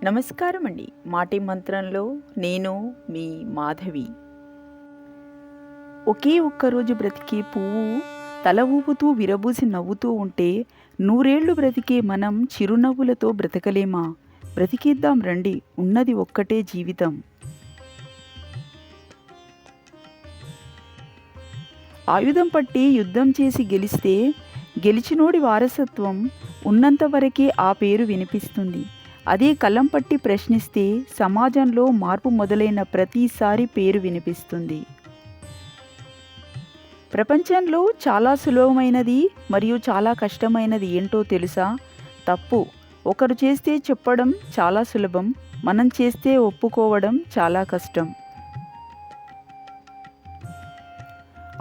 నమస్కారం అండి. మాటి మంత్రంలో నేను మీ మాధవి. ఒకే ఒక్కరోజు బ్రతికే పువ్వు తల ఊపుతూ విరబూసి నవ్వుతూ ఉంటే, నూరేళ్లు బ్రతికే మనం చిరునవ్వులతో బ్రతకలేమా? బ్రతికిద్దాం రండి, ఉన్నది ఒక్కటే జీవితం. ఆయుధం పట్టి యుద్ధం చేసి గెలిస్తే గెలిచినోడి వారసత్వం ఉన్నంతవరకే ఆ పేరు వినిపిస్తుంది. అదే కలం పట్టి ప్రశ్నిస్తే సమాజంలో మార్పు మొదలైన ప్రతిసారి పేరు వినిపిస్తుంది. ప్రపంచంలో చాలా సులభమైనది మరియు చాలా కష్టమైనది ఏంటో తెలుసా? తప్పు. ఒకరు చేస్తే చెప్పడం చాలా సులభం, మనం చేస్తే ఒప్పుకోవడం చాలా కష్టం.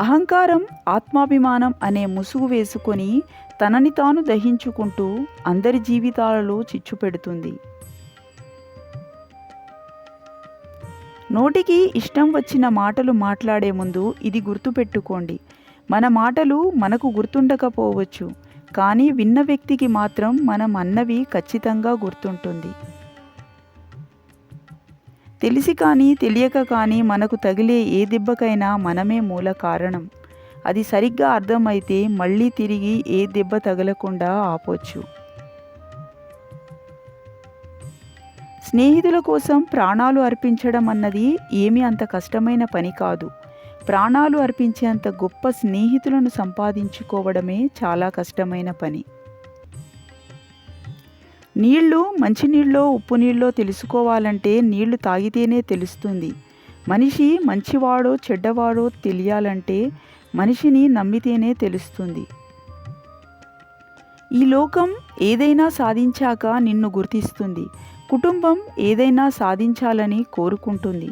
అహంకారం, ఆత్మాభిమానం అనే ముసుగు వేసుకొని తనని తాను దహించుకుంటూ అందరి జీవితాలలో చిచ్చు పెడుతుంది. నోటికి ఇష్టం వచ్చిన మాటలు మాట్లాడే ముందు ఇది గుర్తుపెట్టుకోండి. మన మాటలు మనకు గుర్తుండకపోవచ్చు, కానీ విన్న వ్యక్తికి మాత్రం మనం అన్నవి ఖచ్చితంగా గుర్తుంటుంది. తెలిసి కానీ తెలియక కానీ మనకు తగిలే ఏ దెబ్బకైనా మనమే మూల కారణం. అది సరిగ్గా అర్థమైతే మళ్ళీ తిరిగి ఏ దెబ్బ తగలకుండా ఆపొచ్చు. స్నేహితుల కోసం ప్రాణాలు అర్పించడం అన్నది ఏమీ అంత కష్టమైన పని కాదు. ప్రాణాలు అర్పించేంత గొప్ప స్నేహితులను సంపాదించుకోవడమే చాలా కష్టమైన పని. నీళ్లు మంచినీళ్ళో ఉప్పు నీళ్ళో తెలుసుకోవాలంటే నీళ్లు తాగితేనే తెలుస్తుంది. మనిషి మంచివాడో చెడ్డవాడో తెలియాలంటే మనిషిని నమ్మితేనే తెలుస్తుంది. ఈ లోకం ఏదైనా సాధించాక నిన్ను గుర్తిస్తుంది. కుటుంబం ఏదైనా సాధించాలని కోరుకుంటుంది,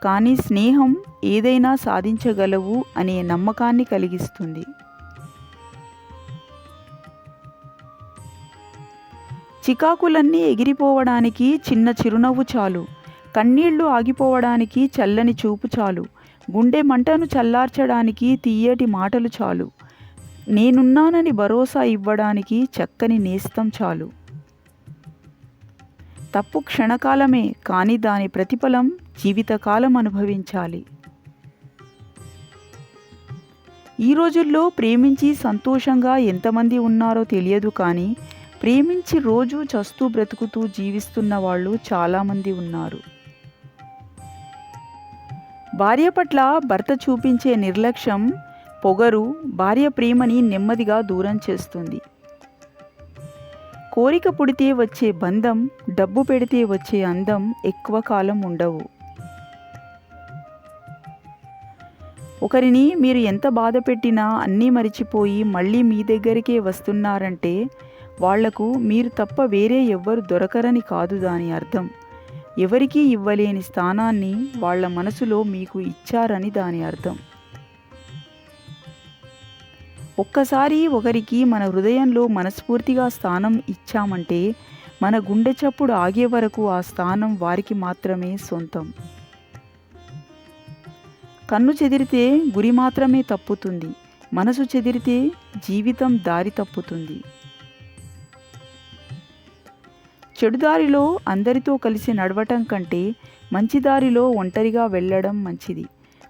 కానీ స్నేహం ఏదైనా సాధించగలవు అనే నమ్మకాన్ని కలిగిస్తుంది. చికాకులన్నీ ఎగిరిపోవడానికి చిన్న చిరునవ్వు చాలు. కన్నీళ్లు ఆగిపోవడానికి చల్లని చూపు చాలు. గుండె మంటను చల్లార్చడానికి తీయటి మాటలు చాలు. నేనున్నానని భరోసా ఇవ్వడానికి చక్కని నేస్తం చాలు. తప్పు క్షణకాలమే, కానీ దాని ప్రతిఫలం జీవితకాలం అనుభవించాలి. ఈ రోజుల్లో ప్రేమించి సంతోషంగా ఎంతమంది ఉన్నారో తెలియదు, కానీ ప్రేమించి రోజు చస్తూ బ్రతుకుతూ జీవిస్తున్న వాళ్ళు చాలామంది ఉన్నారు. భార్య పట్ల భర్త చూపించే నిర్లక్ష్యం, పొగరు భార్య ప్రేమని నెమ్మదిగా దూరం చేస్తుంది. కోరిక పుడితే వచ్చే బంధం, డబ్బు పెడితే వచ్చే అందం ఎక్కువ కాలం ఉండవు. ఒకరిని మీరు ఎంత బాధ పెట్టినా అన్నీ మరిచిపోయి మళ్ళీ మీ దగ్గరికే వస్తున్నారంటే వాళ్లకు మీరు తప్ప వేరే ఎవ్వరు దొరకరని కాదు దాని అర్థం. ఎవరికీ ఇవ్వలేని స్థానాన్ని వాళ్ళ మనసులో మీకు ఇచ్చారని దాని అర్థం. ఒక్కసారి ఒకరికి మన హృదయంలో మనస్ఫూర్తిగా స్థానం ఇచ్చామంటే మన గుండె చప్పుడు ఆగే వరకు ఆ స్థానం వారికి మాత్రమే సొంతం. కన్ను చెదిరితే గురి మాత్రమే తప్పుతుంది, మనసు చెదిరితే జీవితం దారి తప్పుతుంది. చెడుదారిలో అందరితో కలిసి నడవటం కంటే మంచి దారిలో ఒంటరిగా వెళ్ళడం మంచిది.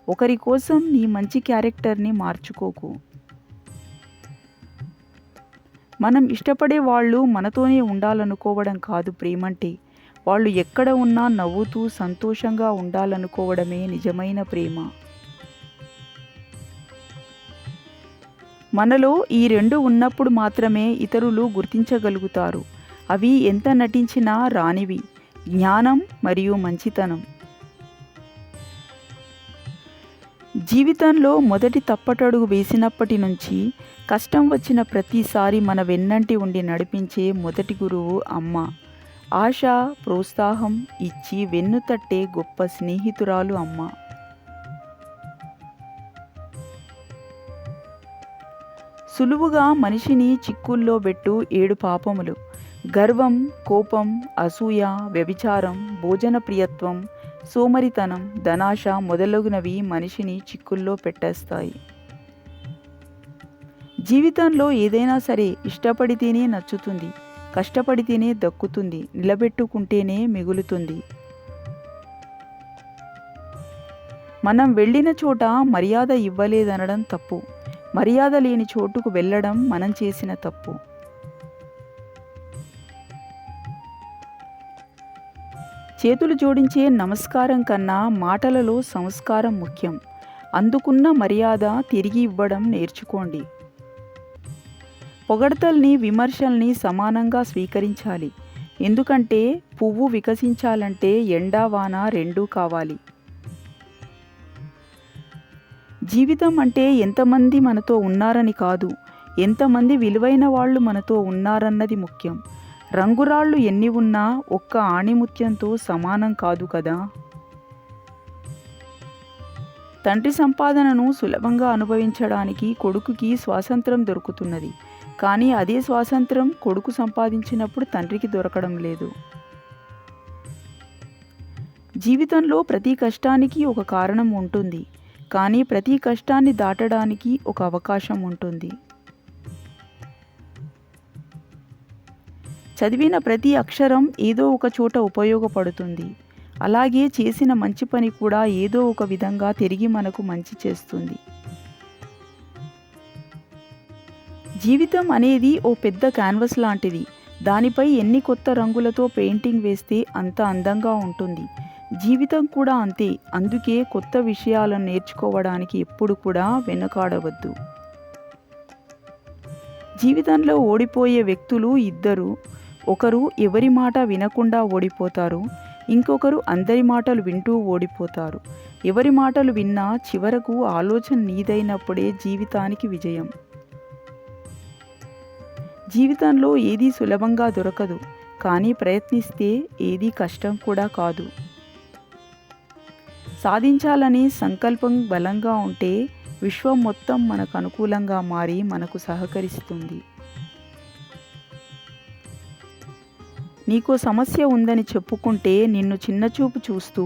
ఒకరి కోసం నీ మంచి క్యారెక్టర్ని మార్చుకోకు. మనం ఇష్టపడే వాళ్ళు మనతోనే ఉండాలనుకోవడం కాదు ప్రేమంటే. వాళ్ళు ఎక్కడ ఉన్నా నవ్వుతూ సంతోషంగా ఉండాలనుకోవడమే నిజమైన ప్రేమ. మనలో ఈ రెండు ఉన్నప్పుడు మాత్రమే ఇతరులు గుర్తించగలుగుతారు. అవి ఎంత నటించినా రానివి: జ్ఞానం మరియు మంచితనం. జీవితంలో మొదటి తప్పటడుగు వేసినప్పటి నుంచి కష్టం వచ్చిన ప్రతిసారి మన వెన్నంటి ఉండి నడిపించే మొదటి గురువు అమ్మ. ఆశ, ప్రోత్సాహం ఇచ్చి వెన్ను తట్టే గొప్ప స్నేహితురాలు అమ్మ. సులువుగా మనిషిని చిక్కుల్లో పెట్టు 7 పాపములు: గర్వం, కోపం, అసూయ, వ్యభిచారం, భోజన ప్రియత్వం, సోమరితనం, ధనాశ మొదలగునవి మనిషిని చిక్కుల్లో పెట్టేస్తాయి. జీవితంలో ఏదైనా సరే ఇష్టపడితేనే నచ్చుతుంది, కష్టపడితేనే దక్కుతుంది, నిలబెట్టుకుంటేనే మిగులుతుంది. మనం వెళ్ళిన చోట మర్యాద ఇవ్వలేదనడం తప్పు. మర్యాద లేని చోటుకు వెళ్ళడం మనం చేసిన తప్పు. చేతులు జోడించే నమస్కారం కన్నా మాటలలో సంస్కారం ముఖ్యం. అందుకున్న మర్యాద తిరిగి ఇవ్వడం నేర్చుకోండి. పొగడ్తల్ని, విమర్శల్ని సమానంగా స్వీకరించాలి. ఎందుకంటే పువ్వు వికసించాలంటే ఎండా వాన రెండూ కావాలి. జీవితం అంటే ఎంతమంది మనతో ఉన్నారని కాదు, ఎంతమంది విలువైన వాళ్ళు మనతో ఉన్నారన్నది ముఖ్యం. రంగురాళ్ళు ఎన్ని ఉన్నా ఒక్క ఆణిముత్యంతో సమానం కాదు కదా. తండ్రి సంపాదనను సులభంగా అనుభవించడానికి కొడుకుకి స్వాతంత్రం దొరుకుతున్నది. కానీ అదే స్వాతంత్రం కొడుకు సంపాదించినప్పుడు తండ్రికి దొరకడం లేదు. జీవితంలో ప్రతి కష్టానికి ఒక కారణం ఉంటుంది. కానీ ప్రతి కష్టాన్ని దాటడానికి ఒక అవకాశం ఉంటుంది. చదివిన ప్రతి అక్షరం ఏదో ఒక చోట ఉపయోగపడుతుంది. అలాగే చేసిన మంచి పని కూడా ఏదో ఒక విధంగా తిరిగి మనకు మంచి చేస్తుంది. జీవితం అనేది ఓ పెద్ద క్యాన్వస్ లాంటిది. దానిపై ఎన్ని కొత్త రంగులతో పెయింటింగ్ వేస్తే అంత అందంగా ఉంటుంది. జీవితం కూడా అంతే. అందుకే కొత్త విషయాలను నేర్చుకోవడానికి ఎప్పుడు కూడా వెనుకాడవద్దు. జీవితంలో ఓడిపోయే వ్యక్తులు ఇద్దరు. ఒకరు ఎవరి మాట వినకుండా ఓడిపోతారు, ఇంకొకరు అందరి మాటలు వింటూ ఓడిపోతారు. ఎవరి మాటలు విన్నా చివరకు ఆలోచన నీదైనప్పుడే జీవితానికి విజయం. జీవితంలో ఏదీ సులభంగా దొరకదు, కానీ ప్రయత్నిస్తే ఏదీ కష్టం కూడా కాదు. సాధించాలని సంకల్పం బలంగా ఉంటే విశ్వం మొత్తం మనకు అనుకూలంగా మారి మనకు సహకరిస్తుంది. నీకో సమస్య ఉందని చెప్పుకుంటే నిన్ను చిన్నచూపు చూస్తూ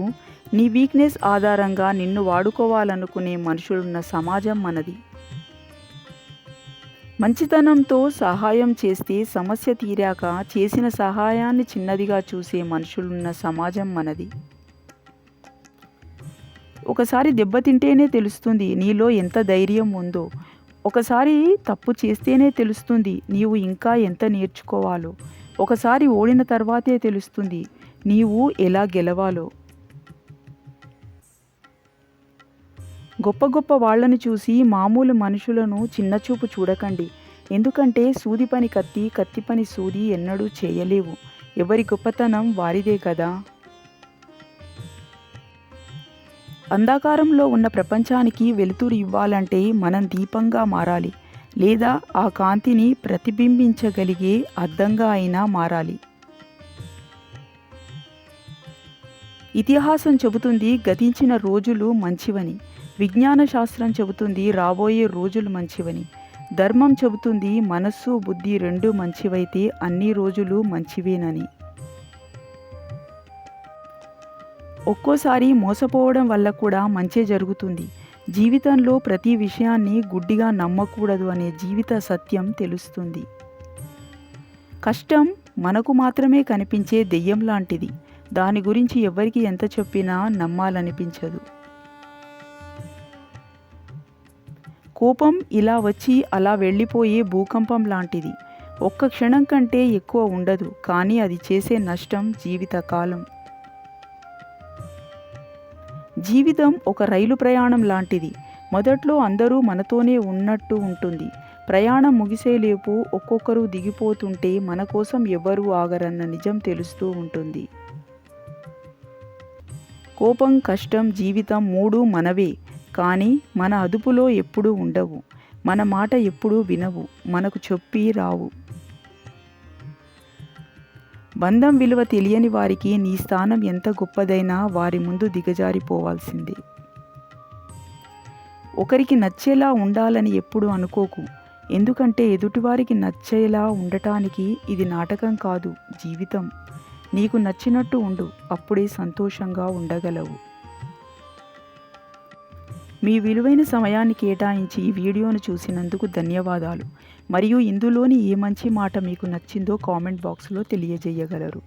నీ వీక్నెస్ ఆధారంగా నిన్ను వాడుకోవాలనుకునే మనుషులున్న సమాజం మనది. మంచితనంతో సహాయం చేస్తే సమస్య తీరాక చేసిన సహాయాన్ని చిన్నదిగా చూసే మనుషులున్న సమాజం మనది. ఒకసారి దెబ్బతింటేనే తెలుస్తుంది నీలో ఎంత ధైర్యం ఉందో. ఒకసారి తప్పు చేస్తేనే తెలుస్తుంది నీవు ఇంకా ఎంత నేర్చుకోవాలో. ఒకసారి ఓడిన తర్వాతే తెలుస్తుంది నీవు ఎలా గెలవాలో. గొప్ప గొప్ప వాళ్ళని చూసి మామూలు మనుషులను చిన్నచూపు చూడకండి. ఎందుకంటే సూది పని కత్తి, కత్తి పని సూది ఎన్నడూ చేయలేవు. ఎవరి గొప్పతనం వారిదే కదా. అంధకారంలో ఉన్న ప్రపంచానికి వెలుతురు ఇవ్వాలంటే మనం దీపంగా మారాలి, లేదా ఆ కాంతిని ప్రతిబింబించగలిగే అద్దంగా అయినా మారాలి. ఇతిహాసం చెబుతుంది గతించిన రోజులు మంచివని. విజ్ఞాన శాస్త్రం చెబుతుంది రాబోయే రోజులు మంచివని. ధర్మం చెబుతుంది మనస్సు, బుద్ధి రెండూ మంచివైతే అన్ని రోజులు మంచివేనని. ఒక్కోసారి మోసపోవడం వల్ల కూడా మంచే జరుగుతుంది. జీవితంలో ప్రతి విషయాన్ని గుడ్డిగా నమ్మకూడదు అనే జీవిత సత్యం తెలుస్తుంది. కష్టం మనకు మాత్రమే కనిపించే దెయ్యం లాంటిది. దాని గురించి ఎవరికి ఎంత చెప్పినా నమ్మాలనిపించదు. కోపం ఇలా వచ్చి అలా వెళ్ళిపోయే భూకంపం లాంటిది. ఒక్క క్షణం కంటే ఎక్కువ ఉండదు, కానీ అది చేసే నష్టం జీవితకాలం. జీవితం ఒక రైలు ప్రయాణం లాంటిది. మొదట్లో అందరూ మనతోనే ఉన్నట్టు ఉంటుంది. ప్రయాణం ముగిసేలేపు ఒక్కొక్కరు దిగిపోతుంటే మన కోసం ఎవ్వరూ ఆగరన్న నిజం తెలుస్తూ ఉంటుంది. కోపం, కష్టం, జీవితం మూడు మనవే, కానీ మన అదుపులో ఎప్పుడూ ఉండవు. మన మాట ఎప్పుడూ వినవు, మనకు చెప్పి రావు. బంధం విలువ తెలియని వారికి నీ స్థానం ఎంత గొప్పదైనా వారి ముందు దిగజారిపోవాల్సిందే. ఒకరికి నచ్చేలా ఉండాలని ఎప్పుడు అనుకోకు. ఎందుకంటే ఎదుటివారికి నచ్చేలా ఉండటానికి ఇది నాటకం కాదు, జీవితం. నీకు నచ్చినట్టు ఉండు, అప్పుడే సంతోషంగా ఉండగలవు. మీ విలువైన సమయాన్ని కేటాయించి ఈ వీడియోను చూసినందుకు ధన్యవాదాలు. మరియు ఇందులోని ఏ మంచి మాట మీకు నచ్చిందో కామెంట్ బాక్స్లో తెలియజేయగలరు.